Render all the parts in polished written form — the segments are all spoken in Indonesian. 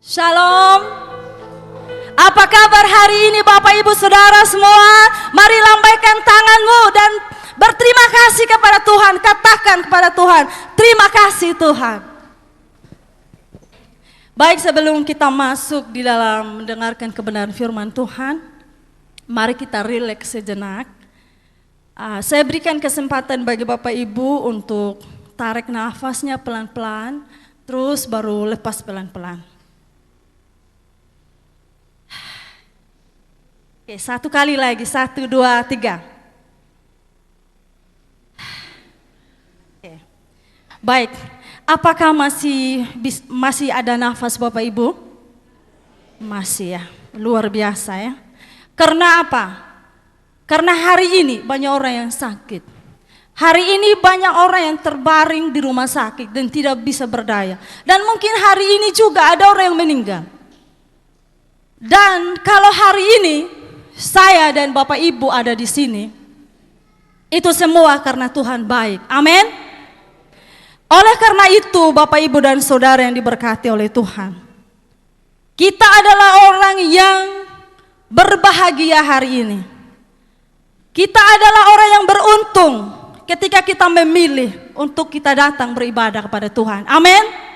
Shalom. Apa kabar hari ini Bapak Ibu Saudara semua? Mari lambaikan tanganmu dan berterima kasih kepada Tuhan. Katakan kepada Tuhan, terima kasih Tuhan. Baik, sebelum kita masuk di dalam mendengarkan kebenaran firman Tuhan, mari kita rileks sejenak. Saya berikan kesempatan bagi Bapak Ibu untuk tarik nafasnya pelan-pelan, terus baru lepas pelan-pelan. Oke, satu kali lagi, 1, 2, 3. Oke. Baik, apakah masih ada nafas Bapak Ibu? Masih ya, luar biasa ya. Karena apa? Karena hari ini banyak orang yang sakit. Hari ini banyak orang yang terbaring di rumah sakit dan tidak bisa berdaya. Dan mungkin hari ini juga ada orang yang meninggal. Dan kalau hari ini saya dan Bapak Ibu ada di sini, itu semua karena Tuhan baik. Amin. Oleh karena itu Bapak Ibu dan Saudara yang diberkati oleh Tuhan, kita adalah orang yang berbahagia hari ini. Kita adalah orang yang beruntung ketika kita memilih untuk kita datang beribadah kepada Tuhan. Amin.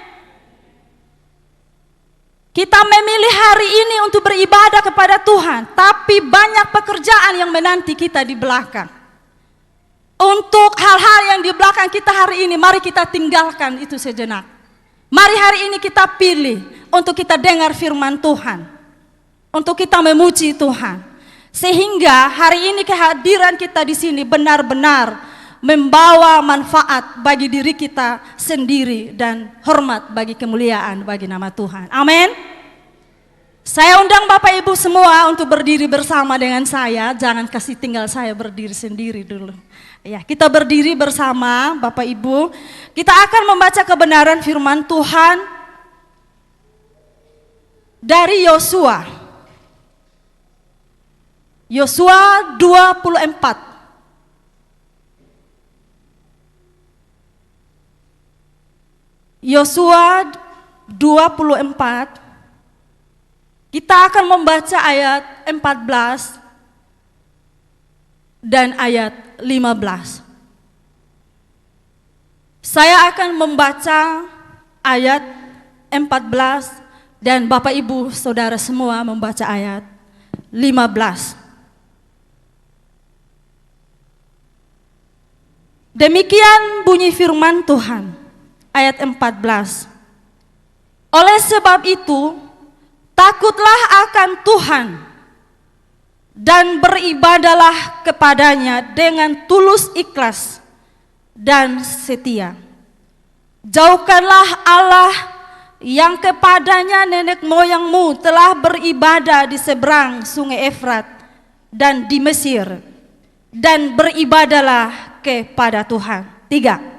Kita memilih hari ini untuk beribadah kepada Tuhan, tapi banyak pekerjaan yang menanti kita di belakang. Untuk hal-hal yang di belakang kita hari ini, mari kita tinggalkan itu sejenak. Mari hari ini kita pilih untuk kita dengar firman Tuhan, untuk kita memuji Tuhan. Sehingga hari ini kehadiran kita di sini benar-benar membawa manfaat bagi diri kita sendiri dan hormat bagi kemuliaan bagi nama Tuhan. Amin. Saya undang Bapak Ibu semua untuk berdiri bersama dengan saya. Jangan kasih tinggal saya berdiri sendiri dulu. Ya, kita berdiri bersama Bapak Ibu. Kita akan membaca kebenaran firman Tuhan dari Yosua. Yosua 24. Yosua 24, kita akan membaca ayat 14 dan ayat 15. Saya akan membaca ayat 14 dan Bapak Ibu Saudara semua membaca ayat 15. Demikian bunyi firman Tuhan. Ayat 14. Oleh sebab itu, takutlah akan Tuhan dan beribadalah kepadanya dengan tulus ikhlas dan setia. Jauhkanlah Allah yang kepadanya nenek moyangmu telah beribadah di seberang sungai Efrat dan di Mesir, dan beribadalah kepada Tuhan. 3.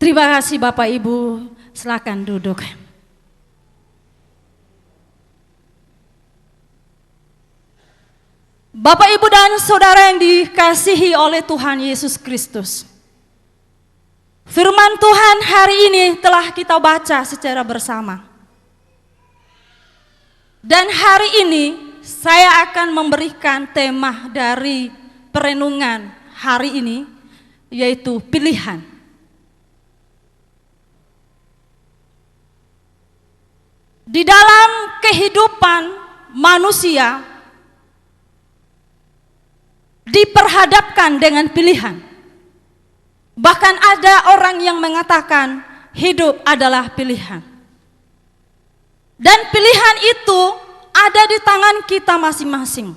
Terima kasih Bapak Ibu, silakan duduk. Bapak Ibu dan Saudara yang dikasihi oleh Tuhan Yesus Kristus, firman Tuhan hari ini telah kita baca secara bersama. Dan hari ini saya akan memberikan tema dari perenungan hari ini, yaitu pilihan. Di dalam kehidupan manusia diperhadapkan dengan pilihan. Bahkan ada orang yang mengatakan hidup adalah pilihan. Dan pilihan itu ada di tangan kita masing-masing.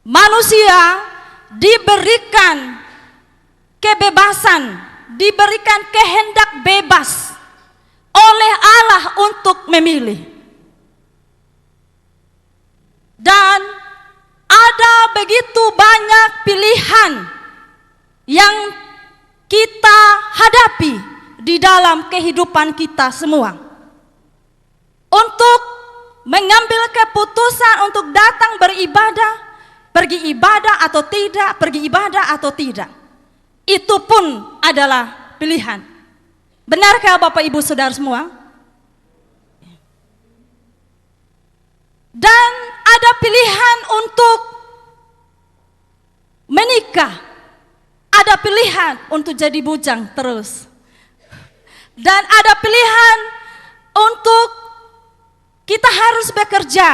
Manusia diberikan kebebasan, diberikan kehendak bebas oleh Allah untuk memilih. Dan ada begitu banyak pilihan yang kita hadapi di dalam kehidupan kita semua. Untuk mengambil keputusan untuk datang beribadah, pergi ibadah atau tidak, pergi ibadah atau tidak. Itu pun adalah pilihan. Benarkah Bapak Ibu Saudara semua? Dan ada pilihan untuk menikah, ada pilihan untuk jadi bujang terus, dan ada pilihan untuk kita harus bekerja,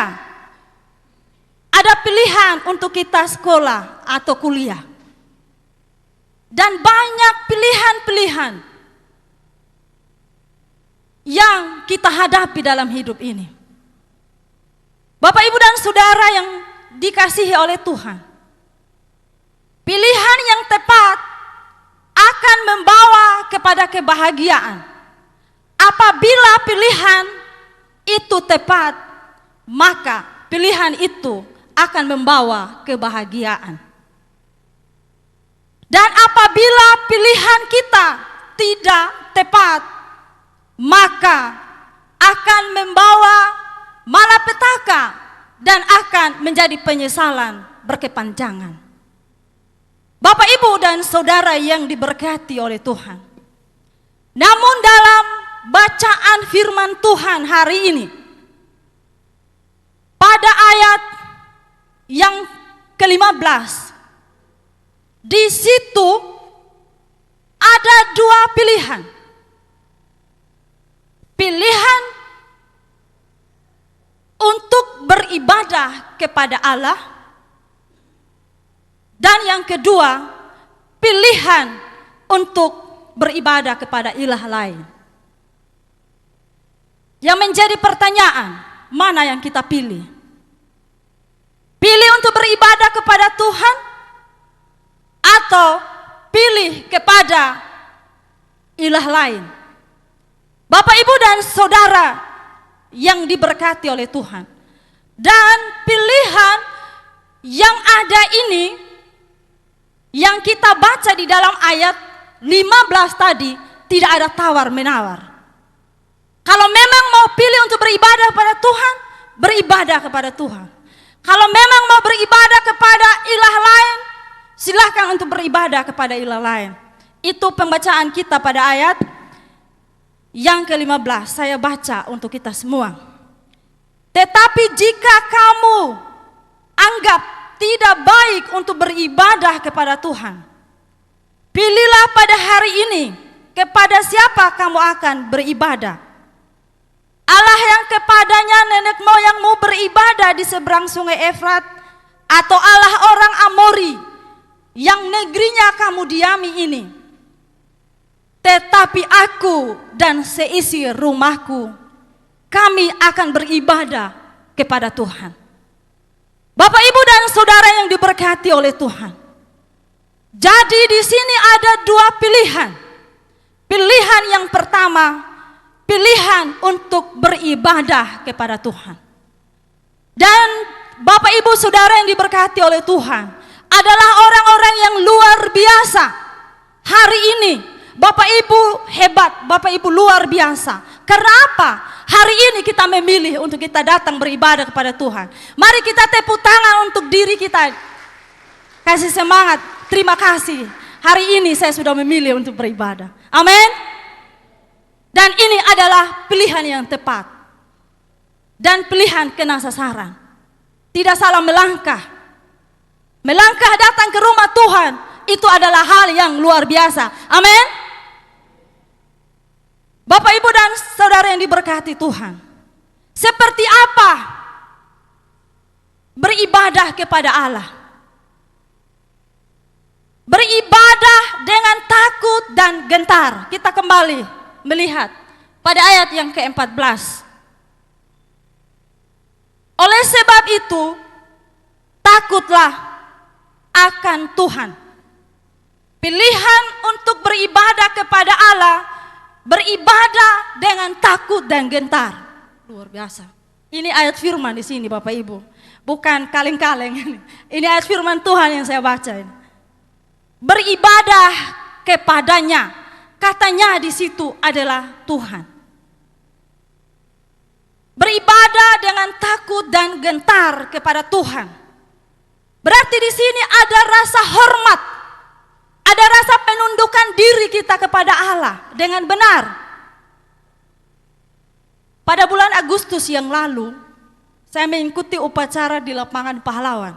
ada pilihan untuk kita sekolah atau kuliah, dan banyak pilihan-pilihan yang kita hadapi dalam hidup ini. Bapak, Ibu, dan Saudara yang dikasihi oleh Tuhan, pilihan yang tepat akan membawa kepada kebahagiaan. Apabila pilihan itu tepat, maka pilihan itu akan membawa kebahagiaan. Dan apabila pilihan kita tidak tepat, maka akan membawa malapetaka dan akan menjadi penyesalan berkepanjangan. Bapak, Ibu, dan Saudara yang diberkati oleh Tuhan, namun dalam bacaan firman Tuhan hari ini, pada ayat yang ke-15, di situ ada dua pilihan. Pilihan untuk beribadah kepada Allah, dan yang kedua, pilihan untuk beribadah kepada ilah lain. Yang menjadi pertanyaan, mana yang kita pilih? Pilih untuk beribadah kepada Tuhan atau pilih kepada ilah lain? Bapak, Ibu, dan Saudara yang diberkati oleh Tuhan, dan pilihan yang ada ini yang kita baca di dalam ayat 15 tadi, tidak ada tawar-menawar. Kalau memang mau pilih untuk beribadah kepada Tuhan, beribadah kepada Tuhan. Kalau memang mau beribadah kepada ilah lain, silahkan untuk beribadah kepada ilah lain. Itu pembacaan kita pada ayat yang ke-15, saya baca untuk kita semua. Tetapi jika kamu anggap tidak baik untuk beribadah kepada Tuhan, pilihlah pada hari ini kepada siapa kamu akan beribadah. Allah yang kepadanya nenek moyangmu beribadah di seberang sungai Efrat, atau Allah orang Amori yang negerinya kamu diami ini. Tetapi aku dan seisi rumahku, kami akan beribadah kepada Tuhan. Bapak, Ibu, dan Saudara yang diberkati oleh Tuhan, jadi di sini ada dua pilihan. Pilihan yang pertama, pilihan untuk beribadah kepada Tuhan. Dan Bapak, Ibu, Saudara yang diberkati oleh Tuhan, adalah orang-orang yang luar biasa. Hari ini Bapak Ibu hebat, Bapak Ibu luar biasa. Karena apa? Hari ini kita memilih untuk kita datang beribadah kepada Tuhan. Mari kita tepuk tangan untuk diri kita. Kasih semangat, terima kasih. Hari ini saya sudah memilih untuk beribadah. Amin. Dan ini adalah pilihan yang tepat. Dan pilihan kena sasaran. Tidak salah melangkah. Melangkah datang ke rumah Tuhan, itu adalah hal yang luar biasa. Amin. Bapak, Ibu, dan Saudara yang diberkati Tuhan, seperti apa beribadah kepada Allah? Beribadah dengan takut dan gentar. Kita kembali melihat pada ayat yang ke-14. Oleh sebab itu, takutlah akan Tuhan. Pilihan untuk beribadah kepada Allah, beribadah dengan takut dan gentar. Luar biasa. Ini ayat firman di sini, Bapak Ibu. Bukan kaleng-kaleng. Ini ayat firman Tuhan yang saya baca ini. Beribadah kepadanya. Katanya di situ adalah Tuhan. Beribadah dengan takut dan gentar kepada Tuhan. Berarti di sini ada rasa hormat. Ada rasa penundukan diri kita kepada Allah dengan benar. Pada bulan Agustus yang lalu, saya mengikuti upacara di lapangan pahlawan.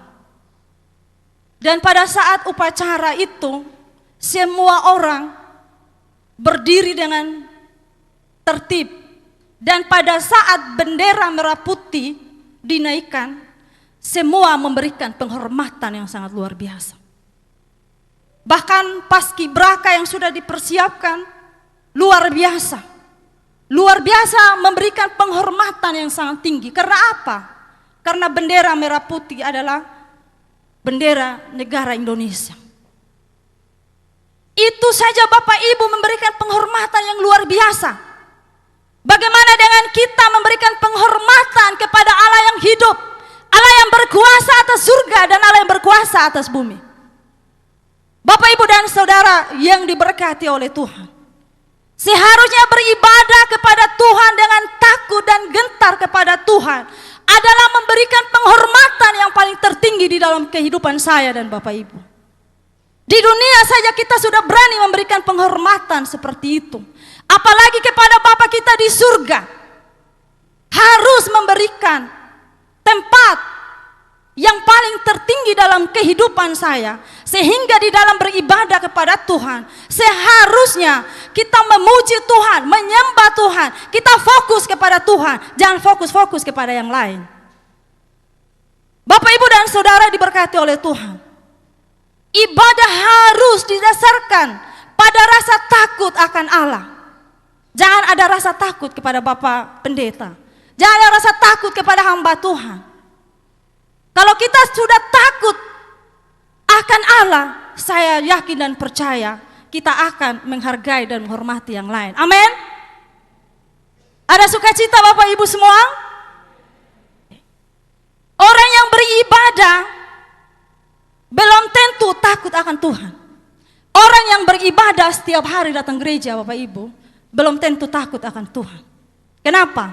Dan pada saat upacara itu, semua orang berdiri dengan tertib. Dan pada saat bendera merah putih dinaikkan, semua memberikan penghormatan yang sangat luar biasa. Bahkan paskibraka yang sudah dipersiapkan, luar biasa. Luar biasa memberikan penghormatan yang sangat tinggi. Karena apa? Karena bendera merah putih adalah bendera negara Indonesia. Itu saja Bapak Ibu memberikan penghormatan yang luar biasa. Bagaimana dengan kita memberikan penghormatan kepada Allah yang hidup, Allah yang berkuasa atas surga dan Allah yang berkuasa atas bumi. Bapak Ibu dan Saudara yang diberkati oleh Tuhan, seharusnya beribadah kepada Tuhan dengan takut dan gentar kepada Tuhan adalah memberikan penghormatan yang paling tertinggi di dalam kehidupan saya dan Bapak Ibu. Di dunia saja kita sudah berani memberikan penghormatan seperti itu. Apalagi kepada Bapa kita di surga. Harus memberikan tempat yang paling tertinggi dalam kehidupan saya. Sehingga di dalam beribadah kepada Tuhan, seharusnya kita memuji Tuhan, menyembah Tuhan. Kita fokus kepada Tuhan, jangan fokus-fokus kepada yang lain. Bapak Ibu dan Saudara diberkati oleh Tuhan. Ibadah harus didasarkan pada rasa takut akan Allah. Jangan ada rasa takut kepada Bapak Pendeta. Jangan ada rasa takut kepada hamba Tuhan. Kalau kita sudah takut akan Allah, saya yakin dan percaya kita akan menghargai dan menghormati yang lain. Amin. Ada sukacita Bapak Ibu semua? Orang yang beribadah belum tentu takut akan Tuhan. Orang yang beribadah setiap hari datang gereja Bapak Ibu, belum tentu takut akan Tuhan. Kenapa?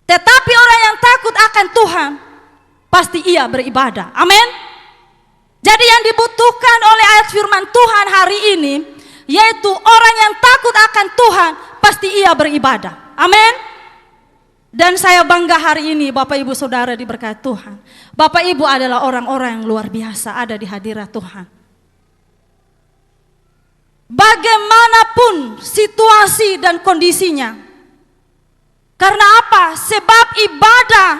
Tetapi orang yang takut akan Tuhan, pasti ia beribadah. Amin. Jadi yang dibutuhkan oleh ayat firman Tuhan hari ini, yaitu orang yang takut akan Tuhan, pasti ia beribadah. Amin. Dan saya bangga hari ini Bapak Ibu Saudara diberkati Tuhan. Bapak Ibu adalah orang-orang yang luar biasa ada di hadirat Tuhan. Bagaimanapun situasi dan kondisinya. Karena apa? Sebab ibadah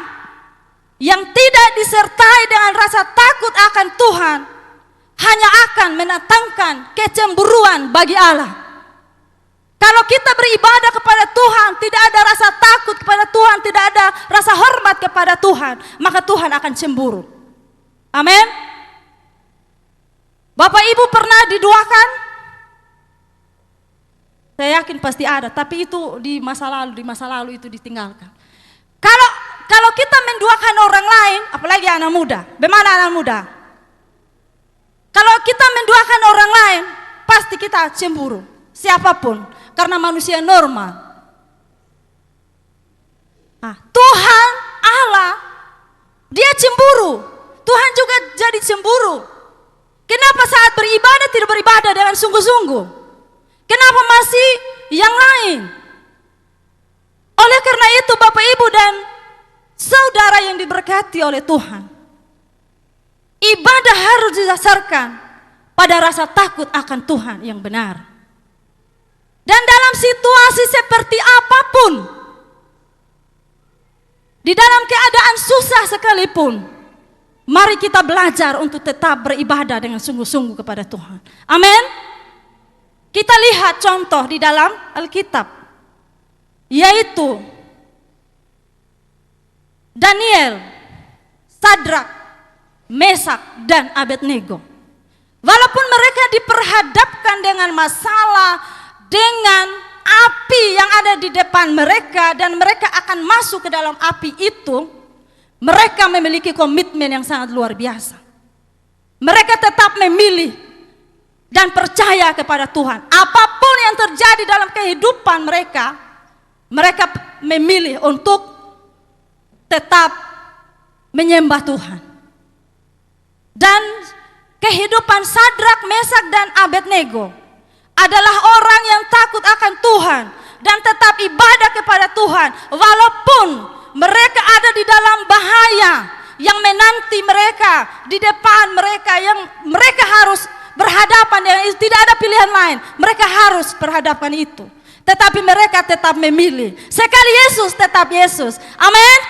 yang tidak disertai dengan rasa takut akan Tuhan hanya akan mendatangkan kecemburuan bagi Allah. Kalau kita beribadah kepada Tuhan, tidak ada rasa takut kepada Tuhan, tidak ada rasa hormat kepada Tuhan, maka Tuhan akan cemburu. Amin. Bapak Ibu pernah diduakan? Saya yakin pasti ada, tapi itu di masa lalu itu ditinggalkan. Kalau kita menduakan orang lain, apalagi anak muda, bagaimana anak muda? Kalau kita menduakan orang lain, pasti kita cemburu, siapapun, karena manusia normal. Tuhan, Allah, dia cemburu. Tuhan juga jadi cemburu. Kenapa saat beribadah tidak beribadah dengan sungguh-sungguh? Kenapa masih yang lain? Oleh karena itu Bapak Ibu dan Saudara yang diberkati oleh Tuhan, ibadah harus didasarkan pada rasa takut akan Tuhan yang benar. Dan dalam situasi seperti apapun, di dalam keadaan susah sekalipun, mari kita belajar untuk tetap beribadah dengan sungguh-sungguh kepada Tuhan. Amin. Kita lihat contoh di dalam Alkitab, yaitu Daniel, Sadrak, Mesak, dan Abednego. Walaupun mereka diperhadapkan dengan masalah, dengan api yang ada di depan mereka, dan mereka akan masuk ke dalam api itu, Mereka memiliki komitmen yang sangat luar biasa. Mereka tetap memilih dan percaya kepada Tuhan. Apapun yang terjadi dalam kehidupan mereka, mereka memilih untuk tetap menyembah Tuhan. Dan kehidupan Sadrak, Mesak, dan Abednego adalah orang yang takut akan Tuhan dan tetap ibadah kepada Tuhan, walaupun mereka ada di dalam bahaya yang menanti mereka di depan mereka, yang mereka harus berhadapan dengan itu. Tidak ada pilihan lain, mereka harus berhadapan itu. Tetapi mereka tetap memilih. Sekali Yesus, tetap Yesus. Amin.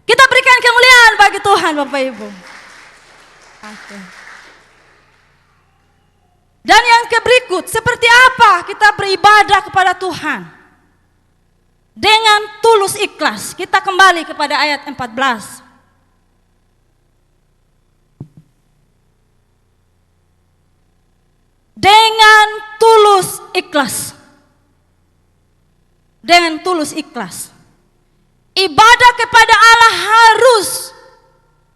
Kita berikan kemuliaan bagi Tuhan, Bapak Ibu. Dan yang berikut, seperti apa kita beribadah kepada Tuhan? Dengan tulus ikhlas. Kita kembali kepada ayat 14. Dengan tulus ikhlas. Dengan tulus ikhlas. Ibadah kepada Allah harus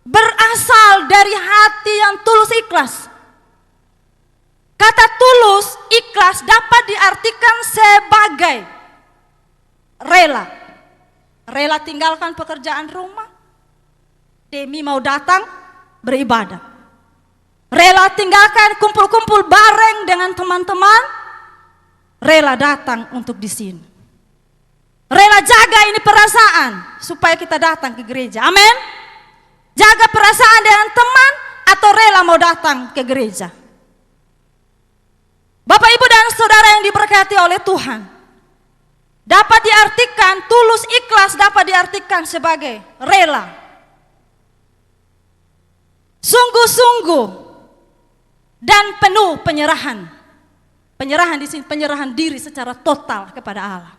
berasal dari hati yang tulus ikhlas. Kata tulus ikhlas dapat diartikan sebagai rela. Rela tinggalkan pekerjaan rumah demi mau datang beribadah. Rela tinggalkan kumpul-kumpul bareng dengan teman-teman, rela datang untuk di sini. Rela jaga ini perasaan supaya kita datang ke gereja. Amin. Jaga perasaan dengan teman atau rela mau datang ke gereja. Bapak, Ibu, dan saudara yang diberkati oleh Tuhan, dapat diartikan tulus ikhlas, dapat diartikan sebagai rela, sungguh-sungguh, dan penuh penyerahan. Penyerahan di sini penyerahan diri secara total kepada Allah.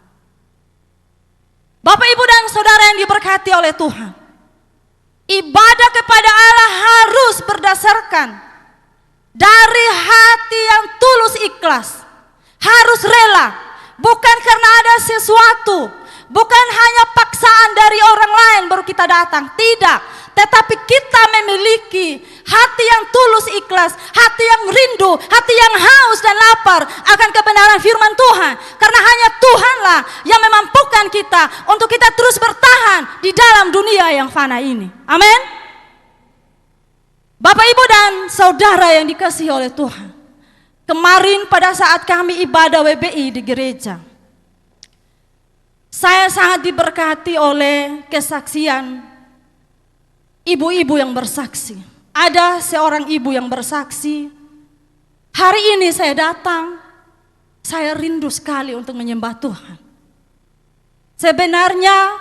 Bapak, Ibu, dan saudara yang diberkati oleh Tuhan, ibadah kepada Allah harus berdasarkan dari hati yang tulus ikhlas. Harus rela, bukan karena ada sesuatu, bukan hanya paksaan dari orang lain baru kita datang, tidak. Tetapi kita memiliki hati yang tulus ikhlas, hati yang rindu, hati yang haus dan lapar akan kebenaran firman Tuhan. Karena hanya Tuhanlah yang memampukan kita untuk kita terus bertahan di dalam dunia yang fana ini. Amin. Bapak, Ibu, dan saudara yang dikasihi oleh Tuhan, kemarin pada saat kami ibadah WBI di gereja, saya sangat diberkati oleh kesaksian ibu-ibu yang bersaksi. Ada seorang ibu yang bersaksi, hari ini saya datang, saya rindu sekali untuk menyembah Tuhan. Sebenarnya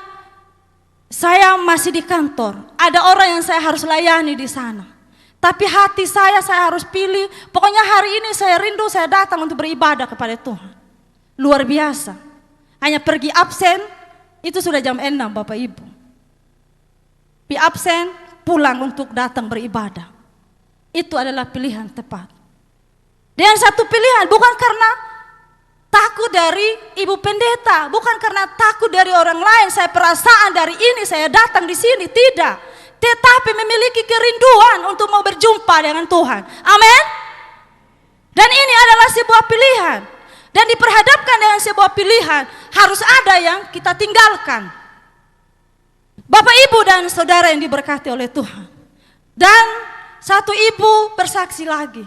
saya masih di kantor, ada orang yang saya harus layani di sana. Tapi hati saya harus pilih, pokoknya hari ini saya rindu, saya datang untuk beribadah kepada Tuhan. Luar biasa. Hanya pergi absen, itu sudah jam 6 Bapak Ibu. Pergi absen, pulang untuk datang beribadah. Itu adalah pilihan tepat. Dan satu pilihan, bukan karena takut dari ibu pendeta, bukan karena takut dari orang lain, saya perasaan dari ini saya datang di sini, tidak. Tetapi memiliki kerinduan untuk mau berjumpa dengan Tuhan. Amin. Dan ini adalah sebuah pilihan. Dan diperhadapkan dengan sebuah pilihan, harus ada yang kita tinggalkan. Bapak, Ibu, dan saudara yang diberkati oleh Tuhan. Dan satu ibu bersaksi lagi,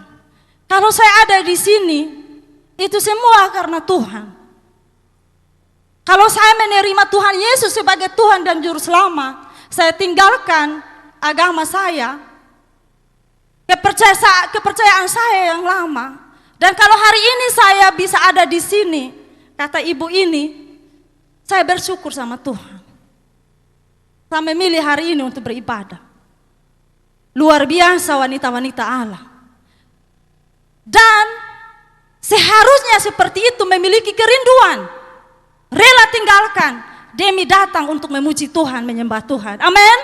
kalau saya ada di sini, itu semua karena Tuhan. Kalau saya menerima Tuhan Yesus sebagai Tuhan dan Juru Selamat, saya tinggalkan agama saya, kepercayaan saya yang lama. Dan kalau hari ini saya bisa ada di sini, kata ibu ini, saya bersyukur sama Tuhan. Saya memilih hari ini untuk beribadah. Luar biasa wanita-wanita Allah. Dan seharusnya seperti itu, memiliki kerinduan, rela tinggalkan demi datang untuk memuji Tuhan, menyembah Tuhan. Amin.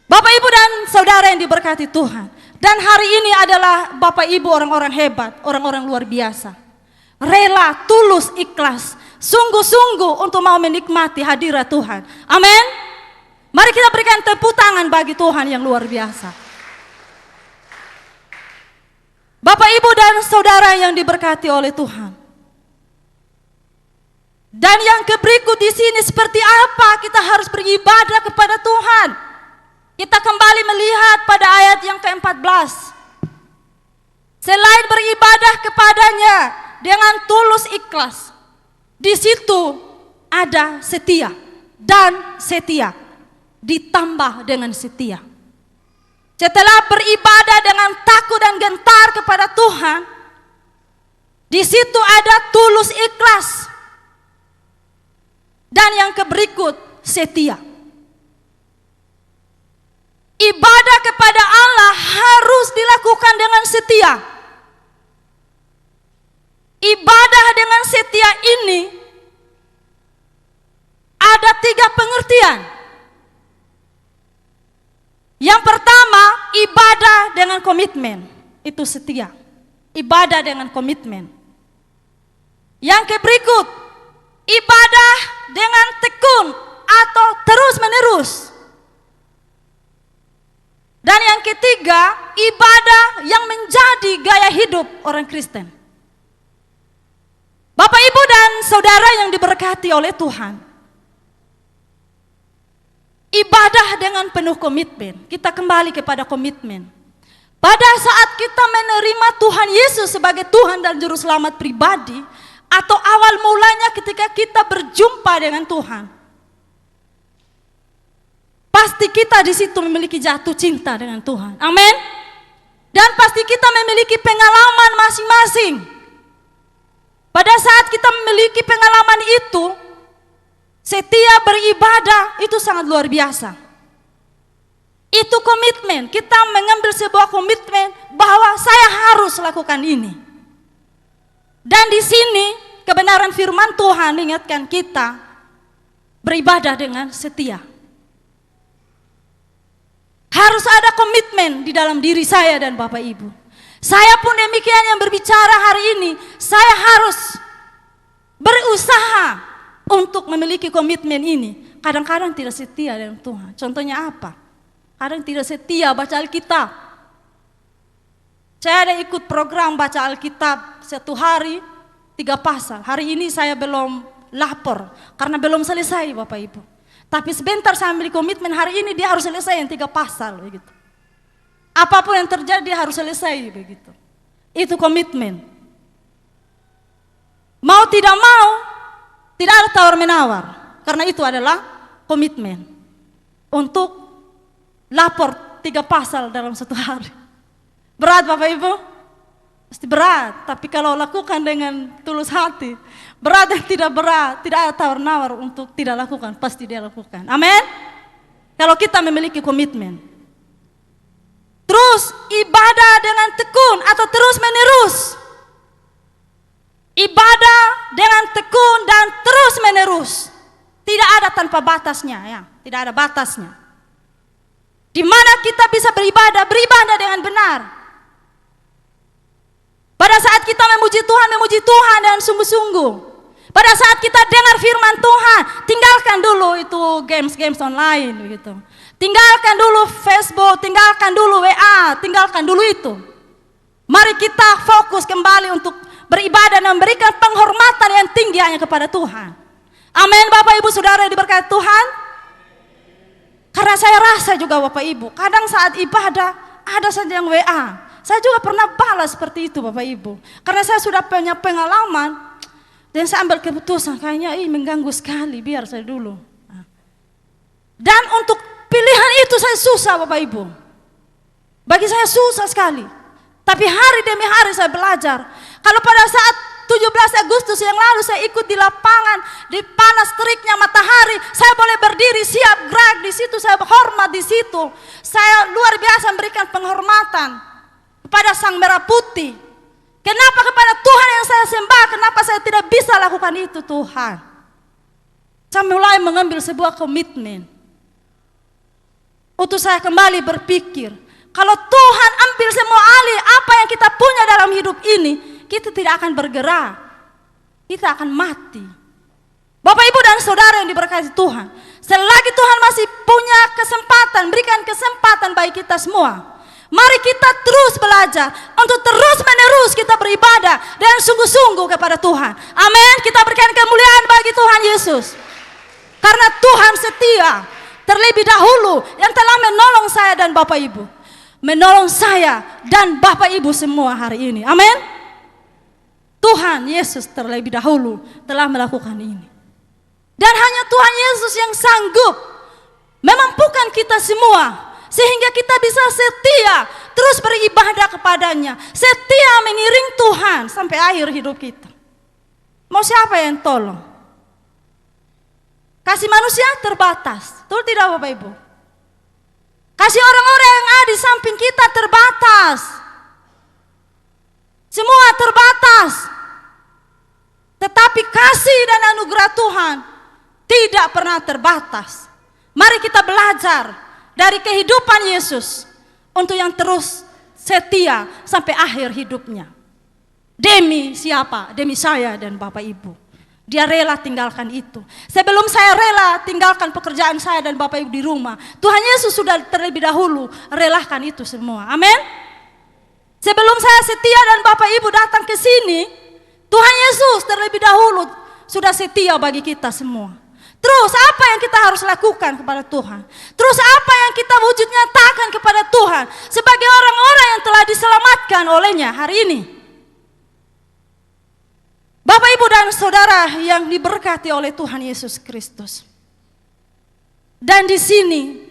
Bapak, Ibu, dan saudara yang diberkati Tuhan. Dan hari ini adalah Bapak Ibu orang-orang hebat, orang-orang luar biasa. Rela, tulus, ikhlas, sungguh-sungguh untuk mau menikmati hadirat Tuhan. Amin. Mari kita berikan tepuk tangan bagi Tuhan yang luar biasa. Bapak, Ibu, dan saudara yang diberkati oleh Tuhan. Dan yang berikut di sini, seperti apa kita harus beribadah kepada Tuhan. Kita kembali melihat pada ayat yang ke-14. Selain beribadah kepadanya dengan tulus ikhlas, di situ ada setia dan setia ditambah dengan setia. Setelah beribadah dengan takut dan gentar kepada Tuhan, di situ ada tulus ikhlas. Dan yang berikut setia. Ibadah kepada Allah harus dilakukan dengan setia. Ibadah dengan setia ini ada 3 pengertian. Yang pertama, ibadah dengan komitmen. Itu setia. Ibadah dengan komitmen. Yang berikut, ibadah dengan tekun atau terus menerus. Dan yang ketiga, ibadah yang menjadi gaya hidup orang Kristen. Bapak, Ibu, dan saudara yang diberkati oleh Tuhan, ibadah dengan penuh komitmen. Kita kembali kepada komitmen. Pada saat kita menerima Tuhan Yesus sebagai Tuhan dan Juru Selamat pribadi, atau awal mulanya ketika kita berjumpa dengan Tuhan, pasti kita di situ memiliki jatuh cinta dengan Tuhan. Amin. Dan pasti kita memiliki pengalaman masing-masing. Pada saat kita memiliki pengalaman itu, setia beribadah itu sangat luar biasa. Itu komitmen. Kita mengambil sebuah komitmen bahwa saya harus lakukan ini. Dan di sini kebenaran firman Tuhan mengingatkan kita beribadah dengan setia. Harus ada komitmen di dalam diri saya dan Bapak Ibu. Saya pun demikian yang berbicara hari ini. Saya harus berusaha untuk memiliki komitmen ini. Kadang-kadang tidak setia dengan Tuhan. Contohnya apa? Kadang tidak setia baca Alkitab. Saya ada ikut program baca Alkitab 1 hari 3 pasal. Hari ini saya belum lapor karena belum selesai, Bapak Ibu. Tapi sebentar saya ambil komitmen hari ini dia harus selesai yang 3 pasal begitu. Apapun yang terjadi dia harus selesai begitu. Itu komitmen. Mau tidak mau, tidak ada tawar-menawar. Karena itu adalah komitmen. Untuk lapor 3 pasal dalam 1 hari. Berat, Bapak Ibu? Pasti berat. Tapi kalau lakukan dengan tulus hati, berat dan tidak berat, tidak ada tawar-menawar untuk tidak lakukan, pasti dia lakukan. Amin? Kalau kita memiliki komitmen. Terus ibadah dengan tekun atau terus menerus. Ibadah dengan tekun dan terus menerus. Tidak ada tanpa batasnya, ya. Tidak ada batasnya. Di mana kita bisa beribadah dengan benar. Pada saat kita memuji Tuhan dengan sungguh-sungguh. Pada saat kita dengar firman Tuhan, tinggalkan dulu itu games online begitu. Tinggalkan dulu Facebook, tinggalkan dulu WA, tinggalkan dulu itu. Mari kita fokus kembali untuk beribadah dan memberikan penghormatan yang tinggi hanya kepada Tuhan. Amin, Bapak Ibu Saudara diberkati Tuhan. Karena saya rasa juga Bapak Ibu, kadang saat ibadah ada saja yang WA. Saya juga pernah balas seperti itu Bapak Ibu. Karena saya sudah punya pengalaman dan saya ambil keputusan kayaknya mengganggu sekali, biar saya dulu. Dan untuk pilihan itu saya susah Bapak Ibu. Bagi saya susah sekali. Tapi hari demi hari saya belajar. Kalau pada saat 17 Agustus yang lalu saya ikut di lapangan, di panas teriknya matahari, saya boleh berdiri siap gerak di situ, saya hormat di situ. Saya luar biasa memberikan penghormatan kepada Sang Merah Putih. Kenapa kepada Tuhan yang saya sembah, kenapa saya tidak bisa lakukan itu Tuhan? Saya mulai mengambil sebuah komitmen. Untuk saya kembali berpikir, kalau Tuhan ambil semua alih apa yang kita punya dalam hidup ini, kita tidak akan bergerak, kita akan mati. Bapak, Ibu, dan Saudara yang diberkati Tuhan, selagi Tuhan masih punya kesempatan, berikan kesempatan bagi kita semua, mari kita terus belajar untuk terus menerus kita beribadah dan sungguh-sungguh kepada Tuhan. Amin. Kita berikan kemuliaan bagi Tuhan Yesus. Karena Tuhan setia, terlebih dahulu yang telah menolong saya dan Bapak Ibu. Menolong saya dan Bapak Ibu semua hari ini. Amin. Tuhan Yesus terlebih dahulu telah melakukan ini. Dan hanya Tuhan Yesus yang sanggup memampukan kita semua, sehingga kita bisa setia terus beribadah kepadanya, setia mengiring Tuhan sampai akhir hidup kita. Mau siapa yang tolong? Kasih manusia terbatas, betul tidak Bapak Ibu? Kasih orang-orang yang ada di samping kita terbatas. Semua terbatas. Tetapi kasih dan anugerah Tuhan tidak pernah terbatas. Mari kita belajar dari kehidupan Yesus untuk yang terus setia sampai akhir hidupnya. Demi siapa? Demi saya dan Bapak Ibu. Dia rela tinggalkan itu. Sebelum saya rela tinggalkan pekerjaan saya dan Bapak Ibu di rumah, Tuhan Yesus sudah terlebih dahulu relakan itu semua. Amin. Sebelum saya setia dan Bapak Ibu datang ke sini, Tuhan Yesus terlebih dahulu sudah setia bagi kita semua. Terus apa yang kita harus lakukan kepada Tuhan? Terus apa yang kita wujud nyatakan kepada Tuhan sebagai orang-orang yang telah diselamatkan olehnya hari ini? Bapak, Ibu, dan Saudara yang diberkati oleh Tuhan Yesus Kristus. Dan di sini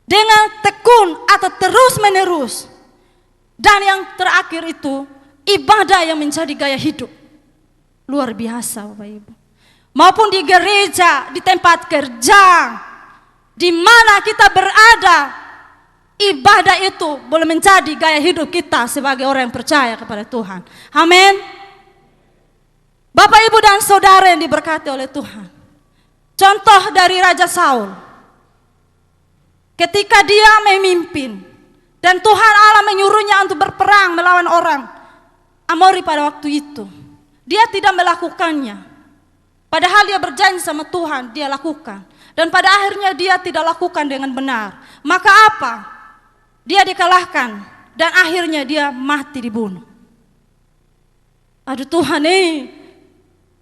dengan tekun atau terus menerus, dan yang terakhir itu ibadah yang menjadi gaya hidup. Luar biasa Bapak Ibu. Maupun di gereja, di tempat kerja, di mana kita berada, ibadah itu boleh menjadi gaya hidup kita sebagai orang yang percaya kepada Tuhan. Amin. Bapak, Ibu, dan Saudara yang diberkati oleh Tuhan. Contoh dari Raja Saul. Ketika dia memimpin dan Tuhan Allah menyuruhnya untuk berperang melawan orang Amori pada waktu itu, dia tidak melakukannya. Padahal dia berjanji sama Tuhan, dia lakukan. Dan pada akhirnya dia tidak lakukan dengan benar. Maka apa? Dia dikalahkan dan akhirnya dia mati dibunuh. Aduh Tuhan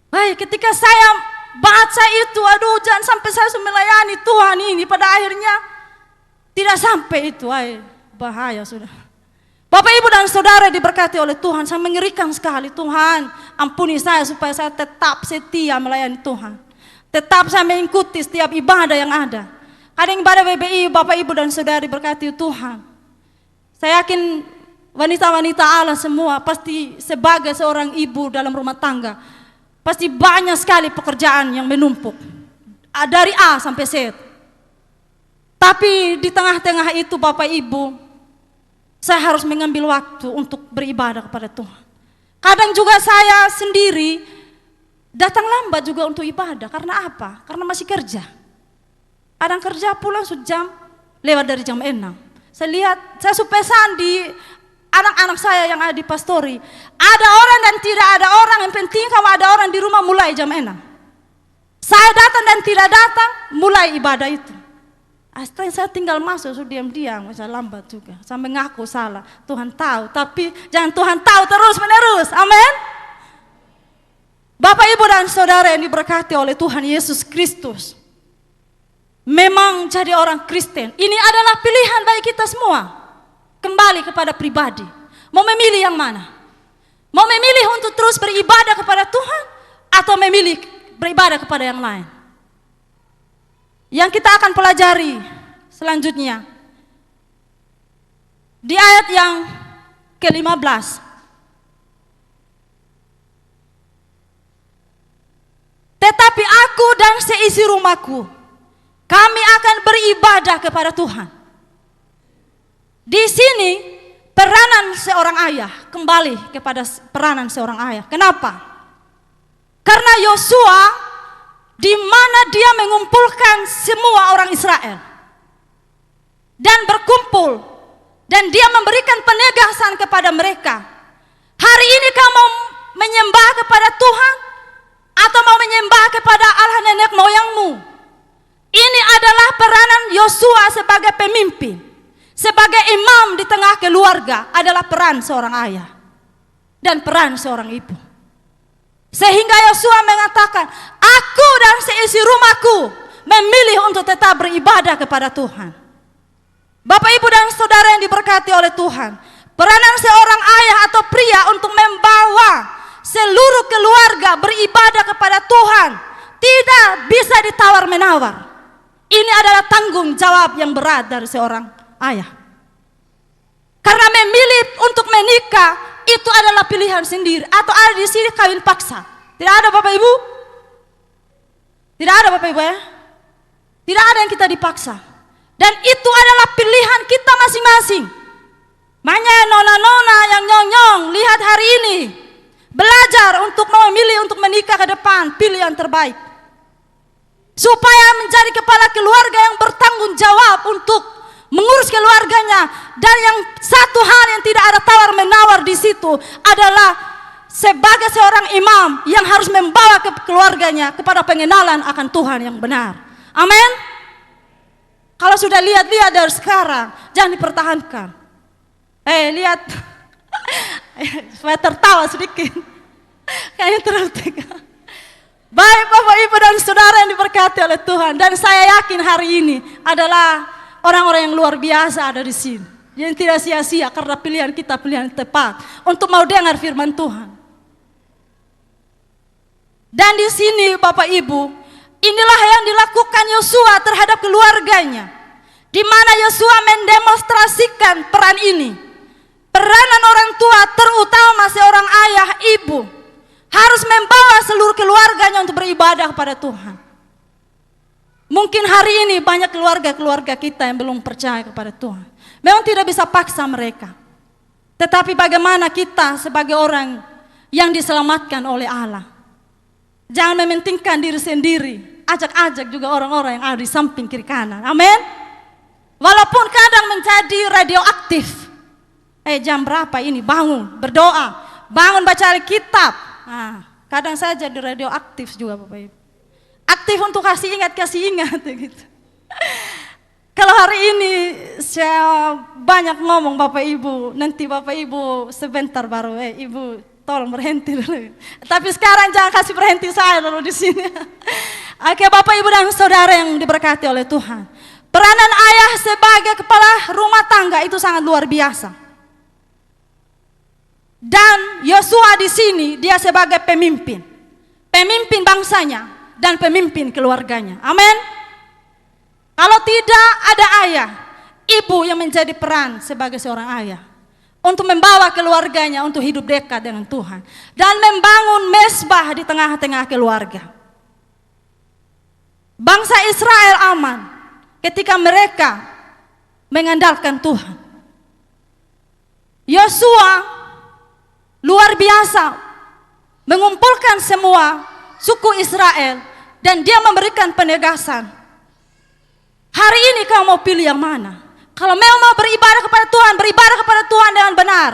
baik, ketika saya baca itu, aduh jangan sampai saya melayani Tuhan ini. Pada akhirnya tidak sampai itu, bahaya sudah. Bapak, Ibu, dan Saudara diberkati oleh Tuhan, saya mengerikan sekali. Tuhan, ampuni saya supaya saya tetap setia melayani Tuhan. Tetap saya mengikuti setiap ibadah yang ada. Kadang ibadah BBI, Bapak, Ibu, dan Saudara diberkati Tuhan. Saya yakin wanita-wanita Allah semua pasti sebagai seorang ibu dalam rumah tangga, pasti banyak sekali pekerjaan yang menumpuk. Dari A sampai Z. Tapi di tengah-tengah itu Bapak, Ibu, saya harus mengambil waktu untuk beribadah kepada Tuhan. Kadang juga saya sendiri datang lambat juga untuk ibadah. Karena apa? Karena masih kerja. Kadang kerja pulang sejam, lewat dari jam 6. Saya lihat, saya pesan di anak-anak saya yang ada di pastori. Ada orang dan tidak ada orang, yang penting kalau ada orang di rumah mulai jam 6. Saya datang dan tidak datang, mulai ibadah itu. Setelah saya tinggal masuk, sudah diam-diam, saya lambat juga. Saya mengaku salah, Tuhan tahu. Tapi jangan Tuhan tahu terus menerus, amin. Bapak, Ibu, dan Saudara yang diberkati oleh Tuhan Yesus Kristus. Memang jadi orang Kristen, ini adalah pilihan bagi kita semua. Kembali kepada pribadi. Mau memilih yang mana? Mau memilih untuk terus beribadah kepada Tuhan, atau memilih beribadah kepada yang lain? Yang kita akan pelajari selanjutnya di ayat yang ke-15. Tetapi aku dan seisi rumahku, kami akan beribadah kepada Tuhan. Di sini peranan seorang ayah, kembali kepada peranan seorang ayah. Kenapa? Karena Yosua, di mana dia mengumpulkan semua orang Israel dan berkumpul, dan dia memberikan penegasan kepada mereka. Hari ini kamu menyembah kepada Tuhan atau mau menyembah kepada Allah nenek moyangmu. Ini adalah peranan Yosua sebagai pemimpin, sebagai imam di tengah keluarga, adalah peran seorang ayah dan peran seorang ibu. Sehingga Yosua mengatakan, aku dan seisi rumahku memilih untuk tetap beribadah kepada Tuhan. Bapak, ibu, dan saudara yang diberkati oleh Tuhan, peranan seorang ayah atau pria untuk membawa seluruh keluarga beribadah kepada Tuhan tidak bisa ditawar-menawar. Ini adalah tanggung jawab yang berat dari seorang ayah. Karena memilih untuk menikah itu adalah pilihan sendiri, atau ada di sini kawin paksa. Tidak ada, Bapak Ibu? Tidak ada, Bapak Ibu, ya? Tidak ada yang kita dipaksa. Dan itu adalah pilihan kita masing-masing. Makanya nona-nona yang nyong-nyong, lihat hari ini, belajar untuk memilih untuk menikah ke depan, pilih yang terbaik. Supaya menjadi kepala keluarga yang bertanggung jawab untuk mengurus keluarganya. Dan yang satu hal yang tidak ada tawar-menawar di situ adalah sebagai seorang imam yang harus membawa ke keluarganya kepada pengenalan akan Tuhan yang benar. Amin. Kalau sudah lihat-lihat dari sekarang, jangan dipertahankan. Lihat. Supaya tertawa sedikit. Kayaknya terlalu tega. Baik, Bapak, Ibu, dan saudara yang diberkati oleh Tuhan. Dan saya yakin hari ini adalah orang-orang yang luar biasa ada di sini, yang tidak sia-sia karena pilihan kita pilihan tepat untuk mau dengar firman Tuhan. Dan di sini, Bapak, Ibu, inilah yang dilakukan Yosua terhadap keluarganya, di mana Yosua mendemonstrasikan peran ini. Peranan orang tua, terutama seorang ayah, ibu, harus membawa seluruh keluarganya untuk beribadah kepada Tuhan. Mungkin hari ini banyak keluarga-keluarga kita yang belum percaya kepada Tuhan. Memang tidak bisa paksa mereka. Tetapi bagaimana kita sebagai orang yang diselamatkan oleh Allah, jangan mementingkan diri sendiri, ajak-ajak juga orang-orang yang ada di samping kiri kanan. Amin. Walaupun kadang menjadi radioaktif. Jam berapa ini? Bangun, berdoa, bangun baca Alkitab. Kadang saya jadi radioaktif juga, Bapak Ibu. Aktif untuk kasih ingat gitu. Kalau hari ini saya banyak ngomong, Bapak Ibu, nanti Bapak Ibu sebentar baru Ibu tolong berhenti dulu. Tapi sekarang jangan kasih berhenti saya dulu di sini. Oke, Bapak Ibu dan saudara yang diberkati oleh Tuhan. Peranan ayah sebagai kepala rumah tangga itu sangat luar biasa. Dan Yosua di sini dia sebagai pemimpin bangsanya dan pemimpin keluarganya. Amin. Kalau tidak ada ayah, ibu yang menjadi peran sebagai seorang ayah untuk membawa keluarganya untuk hidup dekat dengan Tuhan dan membangun mezbah di tengah-tengah keluarga. Bangsa Israel aman ketika mereka mengandalkan Tuhan. Yosua luar biasa mengumpulkan semua suku Israel dan dia memberikan penegasan. Hari ini kamu mau pilih yang mana? Kalau memang mau beribadah kepada Tuhan, beribadah kepada Tuhan dengan benar,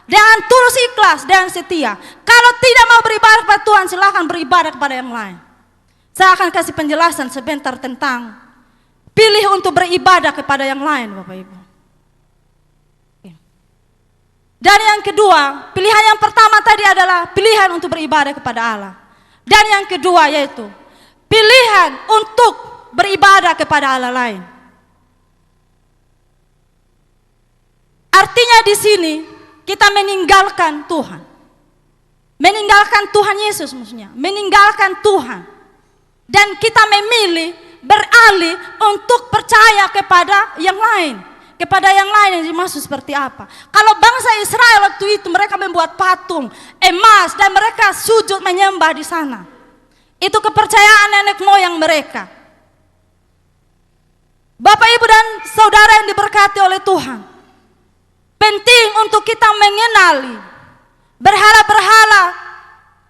dengan tulus ikhlas, dengan setia. Kalau tidak mau beribadah kepada Tuhan, silakan beribadah kepada yang lain. Saya akan kasih penjelasan sebentar tentang pilih untuk beribadah kepada yang lain, Bapak Ibu. Dan yang kedua, pilihan yang pertama tadi adalah pilihan untuk beribadah kepada Allah. Dan yang kedua yaitu pilihan untuk beribadah kepada Allah lain. Artinya di sini kita meninggalkan Tuhan. Meninggalkan Tuhan Yesus maksudnya. Meninggalkan Tuhan. Dan kita memilih beralih untuk percaya kepada yang lain. Kepada yang lain yang dimaksud seperti apa. Kalau bangsa Israel waktu itu mereka membuat patung emas dan mereka sujud menyembah di sana. Itu kepercayaan nenek moyang mereka. Bapak, Ibu, dan saudara yang diberkati oleh Tuhan, penting untuk kita mengenali berhala-berhala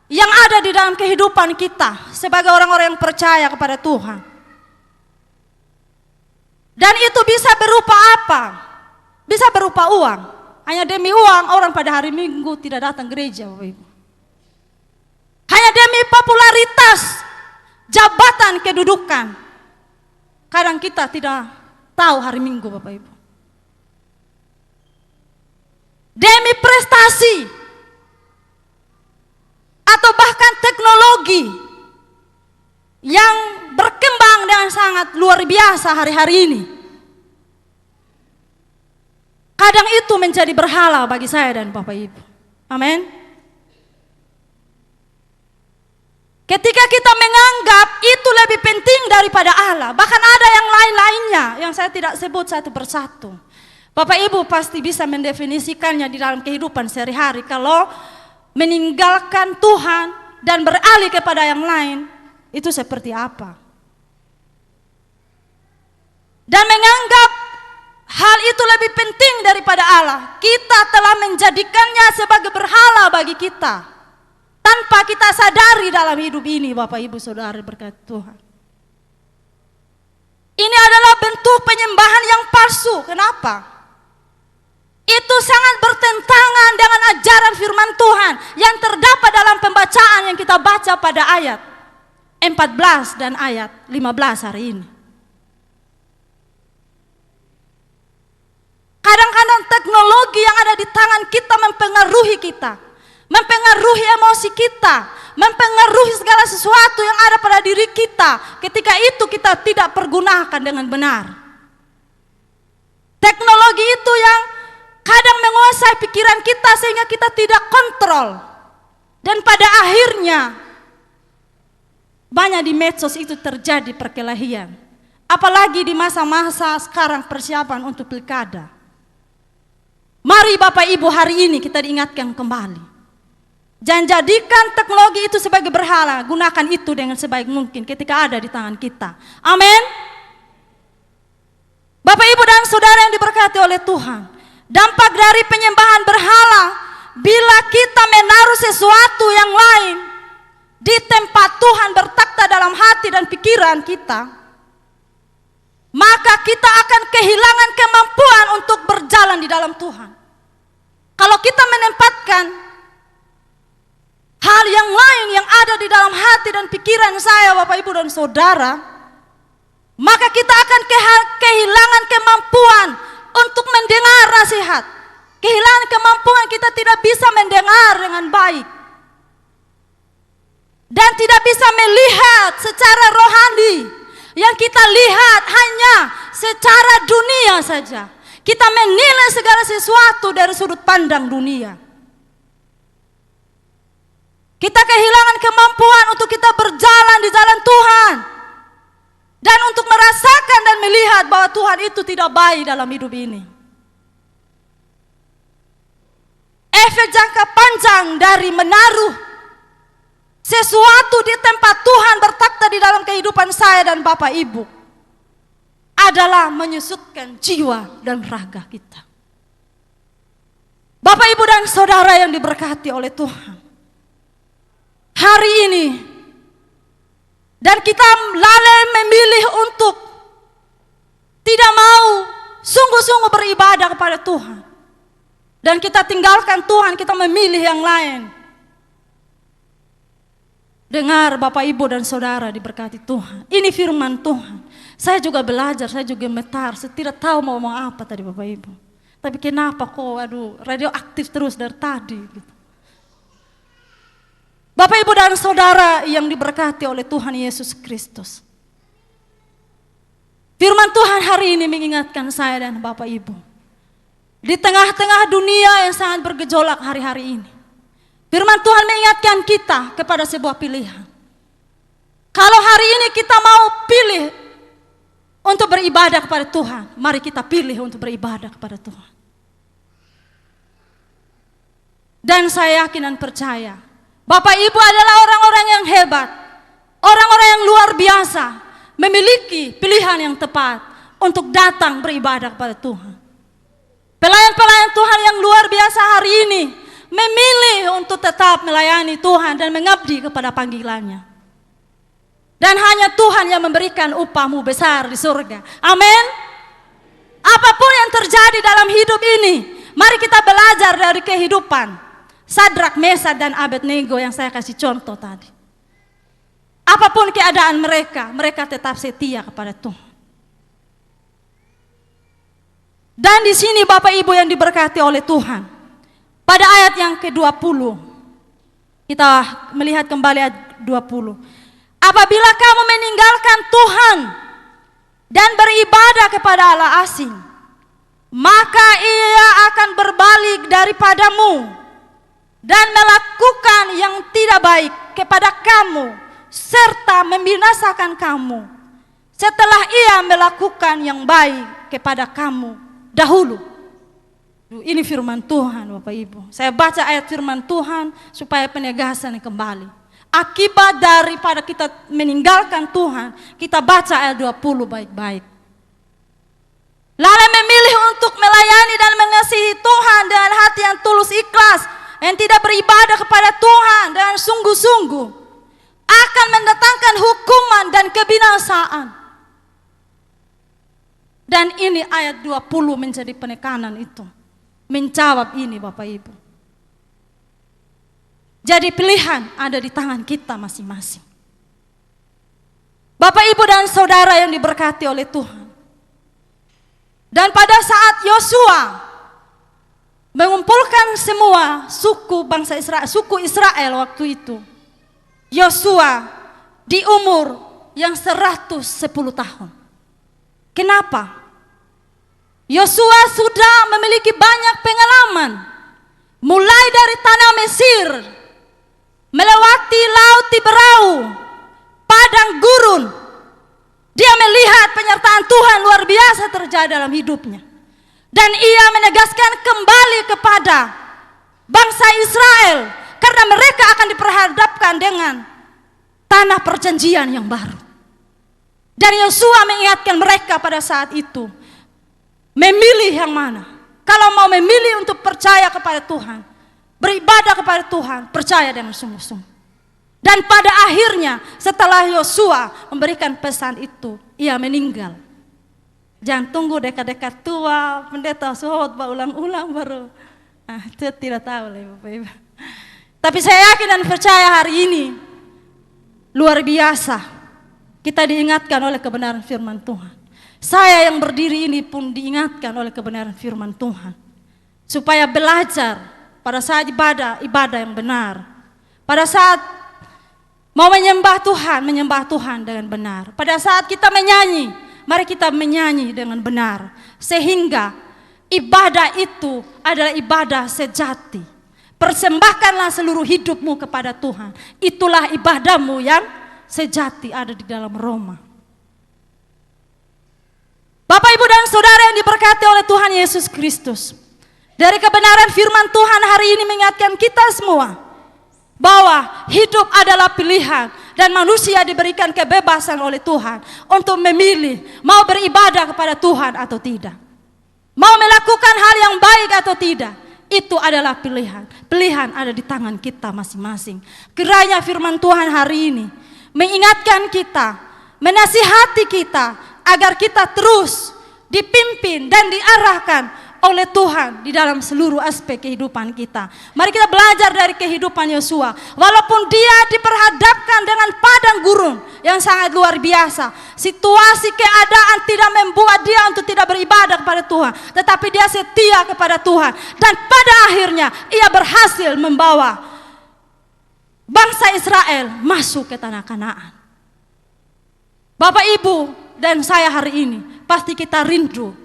yang ada di dalam kehidupan kita sebagai orang-orang yang percaya kepada Tuhan. Dan itu bisa berupa apa? Bisa berupa uang. Hanya demi uang orang pada hari Minggu tidak datang gereja, Bapak Ibu. Hanya hanya demi popularitas, jabatan, kedudukan. Kadang kita tidak tahu hari Minggu, Bapak Ibu. Demi prestasi atau bahkan teknologi yang berkembang dengan sangat luar biasa hari-hari ini. Kadang itu menjadi berhala bagi saya dan Bapak Ibu. Amin. Ketika kita menganggap itu lebih penting daripada Allah, bahkan ada yang lain-lainnya yang saya tidak sebut satu persatu. Bapak Ibu pasti bisa mendefinisikannya di dalam kehidupan sehari-hari. Kalau meninggalkan Tuhan dan beralih kepada yang lain, itu seperti apa? Dan menganggap hal itu lebih penting daripada Allah, kita telah menjadikannya sebagai berhala bagi kita, tanpa kita sadari dalam hidup ini, Bapak Ibu Saudara berkat Tuhan. Ini adalah bentuk penyembahan yang palsu. Kenapa? Itu sangat bertentangan dengan ajaran firman Tuhan yang terdapat dalam pembacaan yang kita baca pada ayat 14 dan ayat 15 hari ini. Kadang-kadang teknologi yang ada di tangan kita mempengaruhi kita, mempengaruhi emosi kita, mempengaruhi segala sesuatu yang ada pada diri kita. Ketika itu kita tidak pergunakan dengan benar. Teknologi itu yang kadang menguasai pikiran kita sehingga kita tidak kontrol. Dan pada akhirnya banyak di medsos itu terjadi perkelahian. Apalagi di masa-masa sekarang persiapan untuk pilkada. Mari Bapak Ibu hari ini kita diingatkan kembali. Jangan jadikan teknologi itu sebagai berhala, gunakan itu dengan sebaik mungkin ketika ada di tangan kita. Amin. Bapak Ibu dan Saudara yang diberkati oleh Tuhan, dampak dari penyembahan berhala, bila kita menaruh sesuatu yang lain di tempat Tuhan bertakhta dalam hati dan pikiran kita, maka kita akan kehilangan kemampuan untuk berjalan di dalam Tuhan. Kalau kita menempatkan hal yang lain yang ada di dalam hati dan pikiran saya, Bapak Ibu dan Saudara, maka kita akan kehilangan kemampuan untuk mendengar nasihat. Kehilangan kemampuan, kita tidak bisa mendengar dengan baik. Dan tidak bisa melihat secara rohani. Yang kita lihat hanya secara dunia saja. Kita menilai segala sesuatu dari sudut pandang dunia. Kita kehilangan kemampuan untuk kita berjalan di jalan Tuhan. Dan untuk merasakan dan melihat bahwa Tuhan itu tidak baik dalam hidup ini. Efek jangka panjang dari menaruh sesuatu di tempat Tuhan bertakhta di dalam kehidupan saya dan Bapak Ibu adalah menyusutkan jiwa dan raga kita. Bapak Ibu dan Saudara yang diberkati oleh Tuhan, hari ini dan kita lalai memilih untuk tidak mau sungguh-sungguh beribadah kepada Tuhan, dan kita tinggalkan Tuhan, kita memilih yang lain. Dengar Bapak Ibu dan Saudara diberkati Tuhan, ini firman Tuhan. Saya juga belajar, saya juga gemetar, saya tidak tahu mau ngomong apa tadi Bapak Ibu. Tapi kenapa kok radioaktif terus dari tadi gitu. Bapak Ibu dan Saudara yang diberkati oleh Tuhan Yesus Kristus, firman Tuhan hari ini mengingatkan saya dan Bapak Ibu, di tengah-tengah dunia yang sangat bergejolak hari-hari ini, firman Tuhan mengingatkan kita kepada sebuah pilihan. Kalau hari ini kita mau pilih untuk beribadah kepada Tuhan, mari kita pilih untuk beribadah kepada Tuhan. Dan saya yakin dan percaya, Bapak Ibu adalah orang-orang yang hebat, orang-orang yang luar biasa, memiliki pilihan yang tepat untuk datang beribadah kepada Tuhan. Pelayan-pelayan Tuhan yang luar biasa hari ini memilih untuk tetap melayani Tuhan dan mengabdi kepada panggilannya. Dan hanya Tuhan yang memberikan upahmu besar di surga. Amin. Apapun yang terjadi dalam hidup ini, mari kita belajar dari kehidupan Sadrak, Mesad dan Abednego yang saya kasih contoh tadi. Apapun keadaan mereka, mereka tetap setia kepada Tuhan. Dan di sini Bapak Ibu yang diberkati oleh Tuhan, pada ayat yang ke-20, kita melihat kembali ayat 20. Apabila kamu meninggalkan Tuhan dan beribadah kepada Allah asing, maka Ia akan berbalik daripadamu dan melakukan yang tidak baik kepada kamu, serta membinasakan kamu, setelah Ia melakukan yang baik kepada kamu dahulu. Ini firman Tuhan Bapak Ibu. Saya baca ayat firman Tuhan supaya penegasan kembali. Akibat daripada kita meninggalkan Tuhan, kita baca ayat 20 baik-baik. Lalu memilih untuk melayani dan mengasihi Tuhan dengan hati yang tulus ikhlas, yang tidak beribadah kepada Tuhan dengan sungguh-sungguh, akan mendatangkan hukuman dan kebinasaan. Dan ini ayat 20 menjadi penekanan itu, menjawab ini Bapak Ibu. Jadi pilihan ada di tangan kita masing-masing. Bapak Ibu dan saudara yang diberkati oleh Tuhan. Dan pada saat Yosua mengumpulkan semua suku bangsa Israel, suku Israel waktu itu, Yosua di umur yang 110 tahun. Kenapa? Yosua sudah memiliki banyak pengalaman, mulai dari tanah Mesir, melewati laut Tiberau, padang gurun. Dia melihat penyertaan Tuhan luar biasa terjadi dalam hidupnya. Dan ia menegaskan kembali kepada bangsa Israel, karena mereka akan diperhadapkan dengan tanah perjanjian yang baru. Dan Yosua mengingatkan mereka pada saat itu, memilih yang mana. Kalau mau memilih untuk percaya kepada Tuhan, beribadah kepada Tuhan, percaya dengan sungguh-sungguh. Dan pada akhirnya setelah Yosua memberikan pesan itu, ia meninggal. Jangan tunggu dekat-dekat tua, pendeta suhut ulang-ulang baru. Itu tidak tahu lah Bapak Ibu. Tapi saya yakin dan percaya hari ini luar biasa kita diingatkan oleh kebenaran firman Tuhan. Saya yang berdiri ini pun diingatkan oleh kebenaran firman Tuhan, supaya belajar pada saat ibadah yang benar. Pada saat mau menyembah Tuhan dengan benar. Pada saat kita menyanyi, mari kita menyanyi dengan benar. Sehingga ibadah itu adalah ibadah sejati. Persembahkanlah seluruh hidupmu kepada Tuhan. Itulah ibadahmu yang sejati, ada di dalam Roma. Bapak Ibu dan Saudara yang diberkati oleh Tuhan Yesus Kristus, dari kebenaran firman Tuhan hari ini mengingatkan kita semua bahwa hidup adalah pilihan dan manusia diberikan kebebasan oleh Tuhan untuk memilih mau beribadah kepada Tuhan atau tidak, mau melakukan hal yang baik atau tidak. Itu adalah pilihan. Pilihan ada di tangan kita masing-masing. Kiranya firman Tuhan hari ini mengingatkan kita, menasihati kita agar kita terus dipimpin dan diarahkan oleh Tuhan di dalam seluruh aspek kehidupan kita. Mari kita belajar dari kehidupan Yosua. Walaupun dia diperhadapkan dengan padang gurun yang sangat luar biasa, situasi keadaan tidak membuat dia untuk tidak beribadah kepada Tuhan, tetapi dia setia kepada Tuhan. Dan pada akhirnya ia berhasil membawa bangsa Israel masuk ke tanah Kanaan. Bapak Ibu dan saya hari ini pasti kita rindu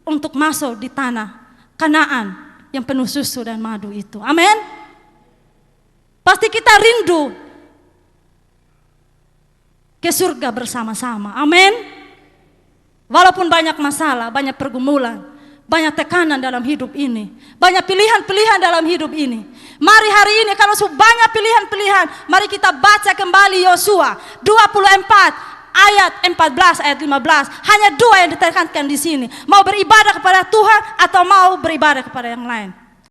untuk masuk di tanah Kanaan yang penuh susu dan madu itu. Amin. Pasti kita rindu ke surga bersama-sama. Amin. Walaupun banyak masalah, banyak pergumulan, banyak tekanan dalam hidup ini, banyak pilihan-pilihan dalam hidup ini. Mari hari ini kalau banyak pilihan-pilihan, mari kita baca kembali Yosua 24 ayat 14, ayat 15. Hanya dua yang ditekankan di sini. Mau beribadah kepada Tuhan atau mau beribadah kepada yang lain.